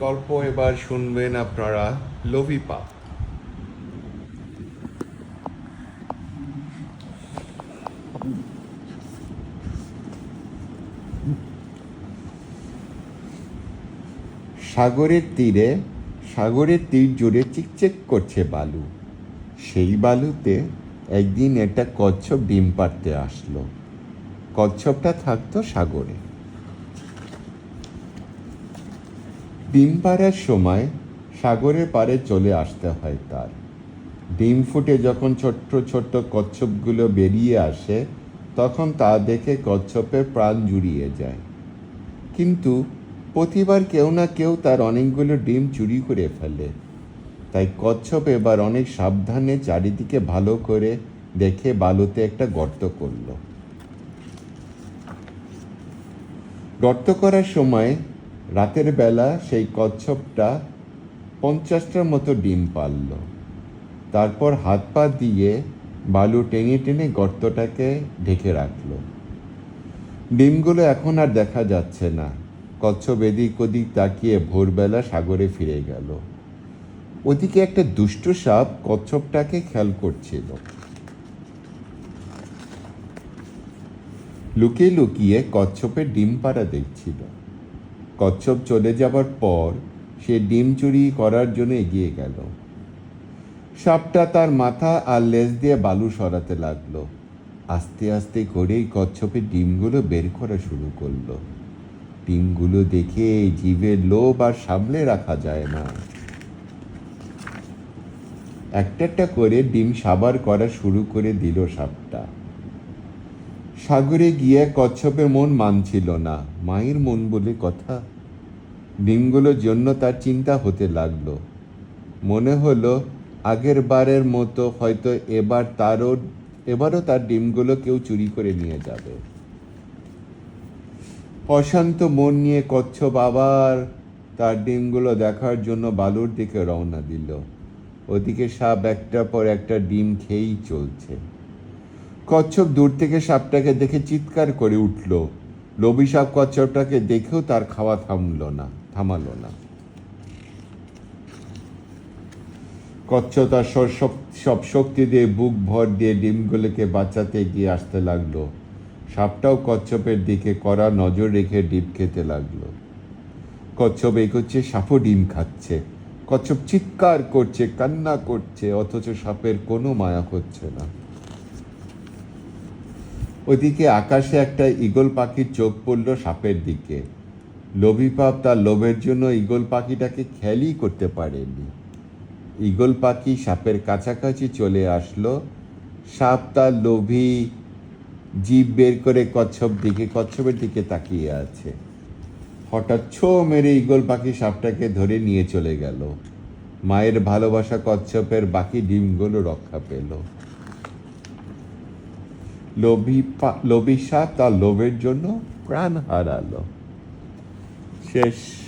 গল্প এবার শুনবেন আপনারা লোভী পাপ। সাগরের তীর জুড়ে চিকচিক করছে বালু। সেই বালুতে একদিন একটা কচ্ছপ ডিম পাড়তে আসলো। কচ্ছপটা থাকতো সাগরে। ডিম পাড়ার সময় সাগরের পাড়ে চলে আসতে হয় তার। ডিম ফুটে যখন ছোট্ট ছোট্ট কচ্ছপগুলো বেরিয়ে আসে, তখন তা দেখে কচ্ছপের প্রাণ জুড়িয়ে যায়। কিন্তু প্রতিবার কেউ না কেউ তার অনেকগুলো ডিম চুরি করে ফেলে। তাই কচ্ছপ এবার অনেক সাবধানে চারিদিকে ভালো করে দেখে বালুতে একটা গর্ত করল। গর্ত করার সময় রাতের বেলা সেই কচ্ছপটা 50টার মতো ডিম পারল। তারপর হাত পা দিয়ে বালু টেনে টেনে গর্তটাকে ঢেকে রাখল। ডিমগুলো এখন আর দেখা যাচ্ছে না। কচ্ছপ এদিক ওদিক তাকিয়ে ভোরবেলা সাগরে ফিরে গেল। ওদিকে একটা দুষ্ট সাপ কচ্ছপটাকে খেয়াল করছিল। লুকিয়ে লুকিয়ে কচ্ছপের ডিম পাড়া দেখছিল। কচ্ছপ চলে যাবার পর সে ডিম চুরি করার জন্য এগিয়ে গেল। সাপটা তার মাথা আর লেজ দিয়ে বালু সরাতে লাগলো। আস্তে আস্তে করেই কচ্ছপের ডিমগুলো বের করা শুরু করলো। ডিমগুলো দেখে জীবের লোভ আর সামলে রাখা যায় না। একটা একটা করে ডিম সাবার করা শুরু করে দিল সাপটা। সাগরে গিয়ে কচ্ছপের মন মানছিল না। মায়ের মন বলে কথা। ডিমগুলোর জন্য তার চিন্তা হতে লাগলো। মনে হলো আগের বারের মতো হয়তো এবারও তার ডিমগুলো কেউ চুরি করে নিয়ে যাবে। অশান্ত মন নিয়ে কচ্ছপ আবার তার ডিমগুলো দেখার জন্য বালুর দিকে রওনা দিল। ওদিকে সাপ একটার পর একটা ডিম খেয়েই চলছে। কচ্ছপ দূর থেকে সাপটাকে দেখে চিৎকার করে উঠল। লোভী সাপ কচ্ছপটাকে দেখেও তার খাওয়া থামালো না। কচ্ছপ তার সব শক্তি দিয়ে বুক ভর দিয়ে ডিমগুলোকে বাঁচাতে গিয়ে আসতে লাগলো। সাপটাও কচ্ছপের দিকে কড়া নজর রেখে ডিম খেতে লাগলো। কচ্ছপ এগোচ্ছে, সাপও ডিম খাচ্ছে। কচ্ছপ চিৎকার করছে, কান্না করছে, অথচ সাপের কোনো মায়া হচ্ছে না। ওদিকে আকাশে একটা ঈগল পাখির চোখ পড়ল সাপের দিকে। লোভী পাপ তার লোভের জন্য ঈগল পাখিটাকে খেয়ালই করতে পারেনি। ঈগল পাখি সাপের কাছাকাছি চলে আসলো। সাপ তার লোভী জিভ বের করে কচ্ছপের দিকে তাকিয়ে আছে। হঠাৎ ছো মেরে ঈগল পাখি সাপটাকে ধরে নিয়ে চলে গেল। মায়ের ভালোবাসা কচ্ছপের বাকি ডিমগুলো রক্ষা পেল। লোভী সাপ তার লোভের জন্য প্রাণ হারালো। শেষ।